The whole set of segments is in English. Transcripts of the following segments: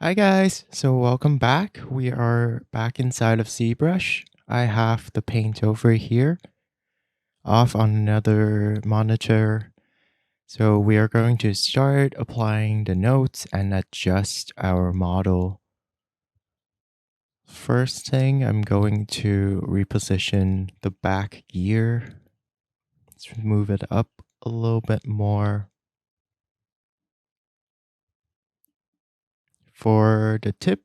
Hi guys, so welcome back. We are back inside of ZBrush. I have the paint over here off on another monitor. So we are going to start applying the notes and adjust our model. First thing, I'm going to reposition the back gear. Let's move it up a little bit more. For the tip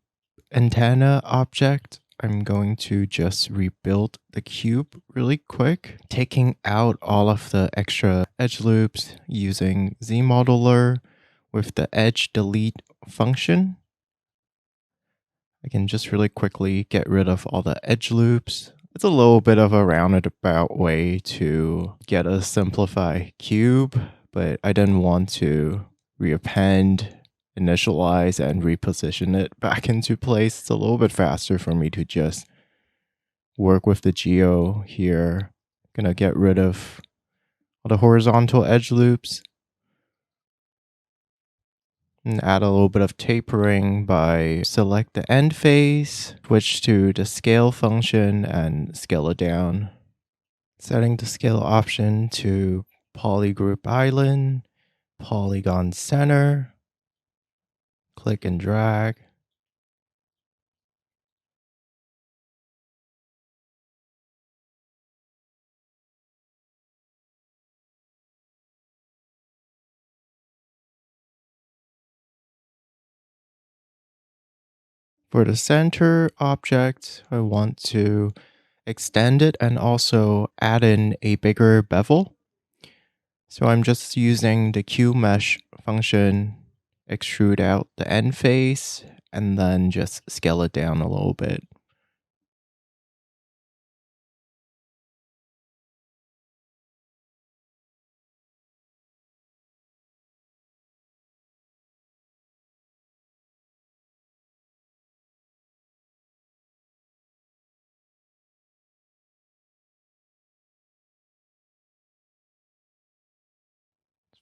antenna object, I'm going to just rebuild the cube really quick, taking out all of the extra edge loops using ZModeler with the edge delete function. I can just really quickly get rid of all the edge loops. It's a little bit of a roundabout way to get a simplified cube, but I didn't want to reappend, initialize, and reposition it back into place. It's a little bit faster for me to just work with the geo here. Gonna get rid of all the horizontal edge loops and add a little bit of tapering by select the end face, switch to the scale function and scale it down. Setting the scale option to polygroup island, polygon center, click and drag. For the center object, I want to extend it and also add in a bigger bevel. So I'm just using the Q mesh function, extrude out the end face, and then just scale it down a little bit.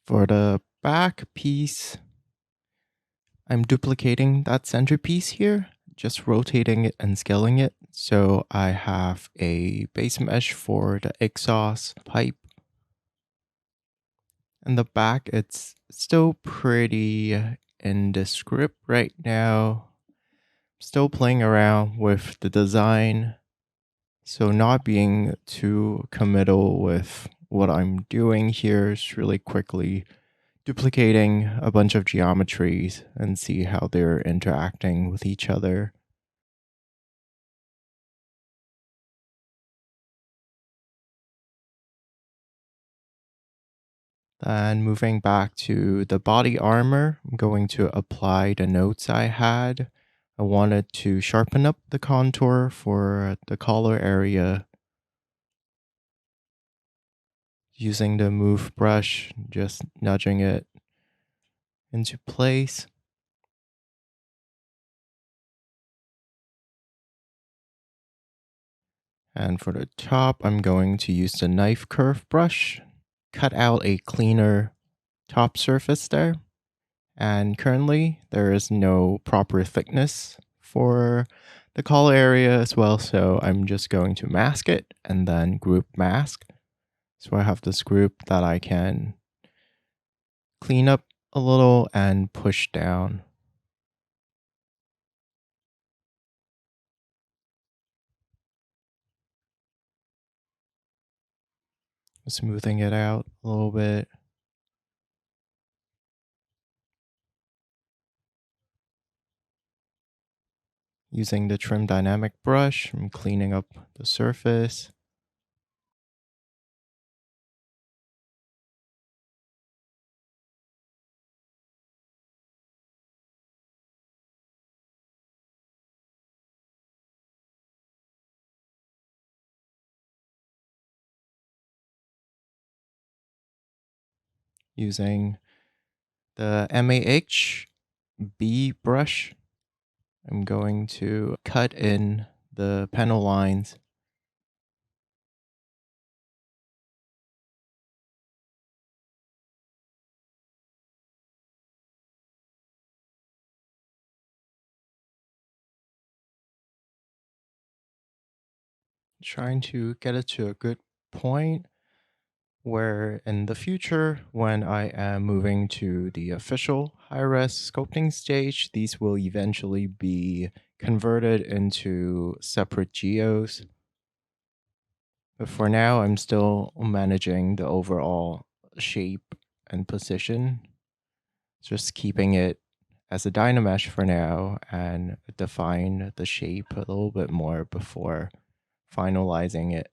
For the back piece, I'm duplicating that centerpiece here, just rotating it and scaling it. So I have a base mesh for the exhaust pipe. And the back, it's still pretty in the script right now. Still playing around with the design. So not being too committal with what I'm doing here is really quickly duplicating a bunch of geometries and see how they're interacting with each other. Then moving back to the body armor, I'm going to apply the notes I had. I wanted to sharpen up the contour for the collar area using the move brush, just nudging it into place. And for the top, I'm going to use the knife curve brush, cut out a cleaner top surface there. And currently, there is no proper thickness for the collar area as well, so I'm just going to mask it and then group mask. So I have this group that I can clean up a little and push down. Smoothing it out a little bit. Using the trim dynamic brush, I'm cleaning up the surface. Using the MAH B brush, I'm going to cut in the panel lines. trying to get it to a good point where in the future, when I am moving to the official high-res sculpting stage, these will eventually be converted into separate geos. But for now, I'm still managing the overall shape and position, just keeping it as a Dynamesh for now and define the shape a little bit more before finalizing it.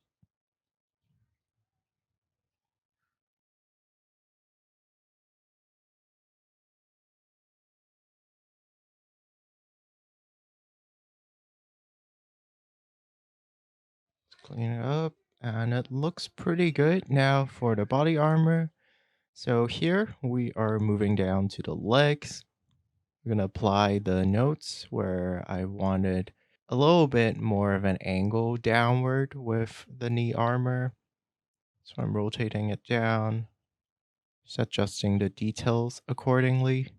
Clean it up, and it looks pretty good now for the body armor. So here we are moving down to the legs. We're gonna apply the notes where I wanted a little bit more of an angle downward with the knee armor. So I'm rotating it down, just adjusting the details accordingly.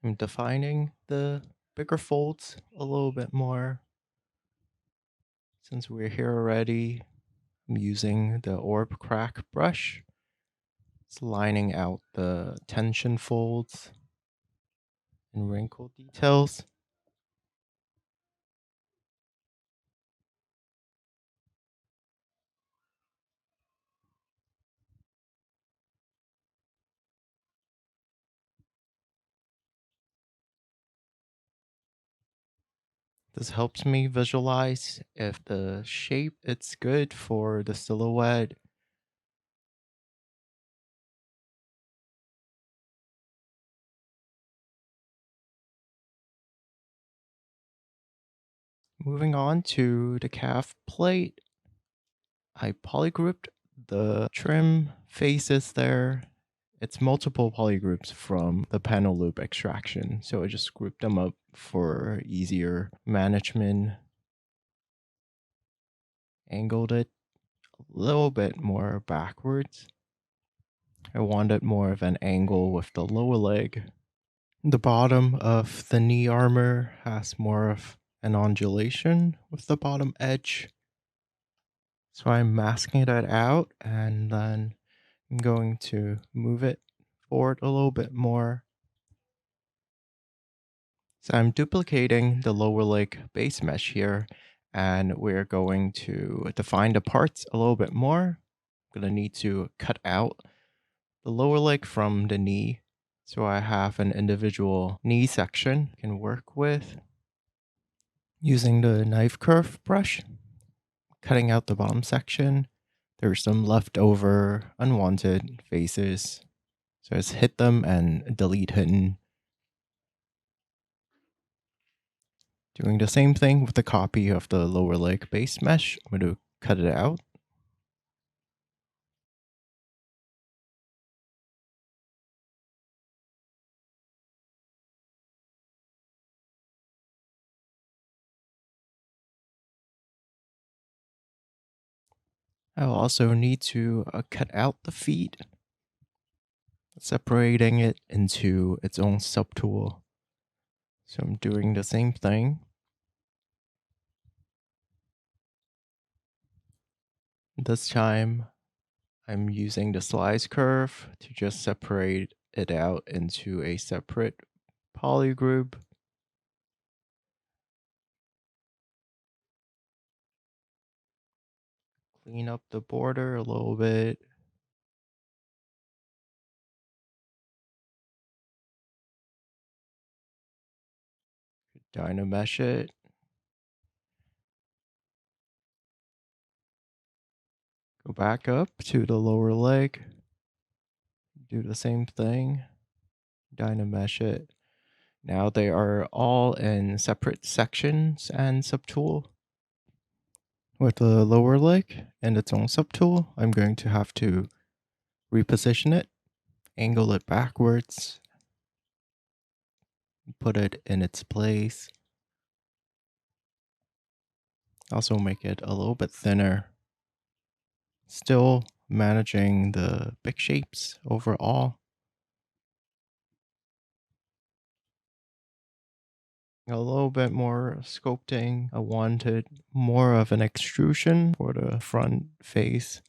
I'm defining the bigger folds a little bit more. Since we're here already, I'm using the orb crack brush. It's lining out the tension folds and wrinkle details. This helps me visualize if the shape it's good for the silhouette. Moving on to the calf plate, I polygrouped the trim faces there. It's multiple polygroups from the panel loop extraction, so I just grouped them up for easier management. Angled it a little bit more backwards. I wanted more of an angle with the lower leg. The bottom of the knee armor has more of an undulation with the bottom edge. So I'm masking that out and then I'm going to move it forward a little bit more. So I'm duplicating the lower leg base mesh here and we're going to define the parts a little bit more. I'm going to need to cut out the lower leg from the knee. So I have an individual knee section I can work with. Using the knife curve brush, cutting out the bottom section. There's some leftover unwanted faces. So just hit them and delete hidden. Doing the same thing with the copy of the lower leg base mesh. I'm going to cut it out. I'll also need to cut out the feet, separating it into its own subtool. So I'm doing the same thing. This time I'm using the slice curve to just separate it out into a separate polygroup. Clean up the border a little bit. Dynamesh it. Go back up to the lower leg. Do the same thing. Dynamesh it. Now they are all in separate sections and subtool. With the lower leg and its own subtool, I'm going to have to reposition it, angle it backwards, put it in its place. Also make it a little bit thinner. Still managing the big shapes overall. A little bit more sculpting. I wanted more of an extrusion for the front face.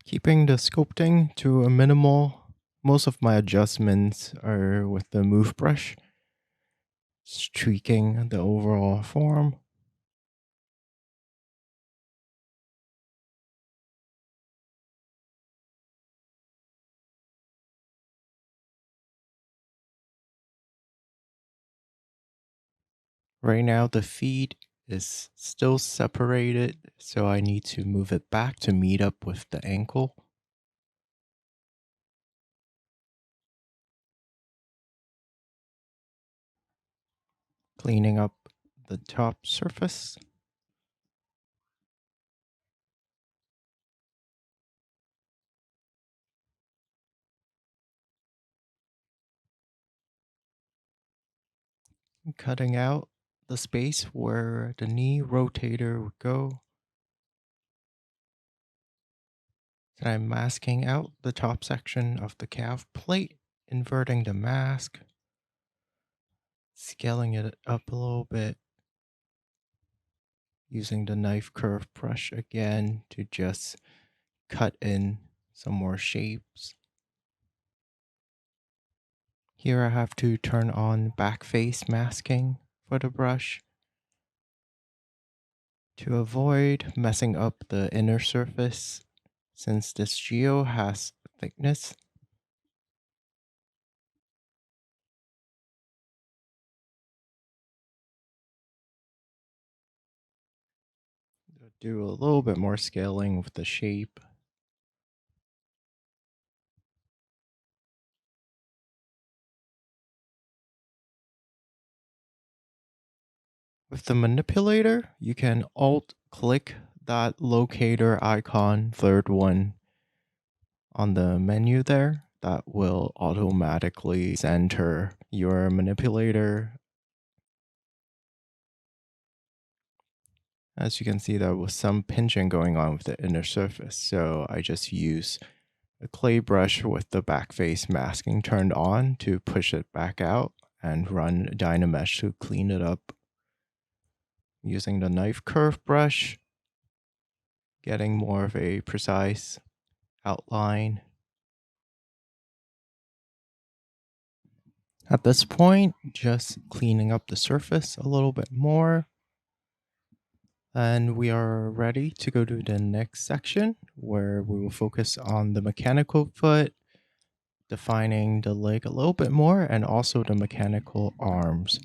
Keeping the sculpting to a minimal. Most of my adjustments are with the move brush, just tweaking the overall form. Right now, the feet is still separated, so I need to move it back to meet up with the ankle. Cleaning up the top surface. Cutting out the space where the knee rotator would go. Then I'm masking out the top section of the calf plate, inverting the mask, scaling it up a little bit, using the knife curve brush again to just cut in some more shapes. Here I have to turn on back face masking for the brush to avoid messing up the inner surface since this geo has thickness. Do a little bit more scaling with the shape. With the manipulator, you can alt click that locator icon, third one on the menu there. That will automatically center your manipulator. As you can see, there was some pinching going on with the inner surface, so I just use a clay brush with the back face masking turned on to push it back out and run Dynamesh to clean it up. Using the knife curve brush, getting more of a precise outline. At this point, just cleaning up the surface a little bit more. And we are ready to go to the next section where we will focus on the mechanical foot, defining the leg a little bit more, and also the mechanical arms.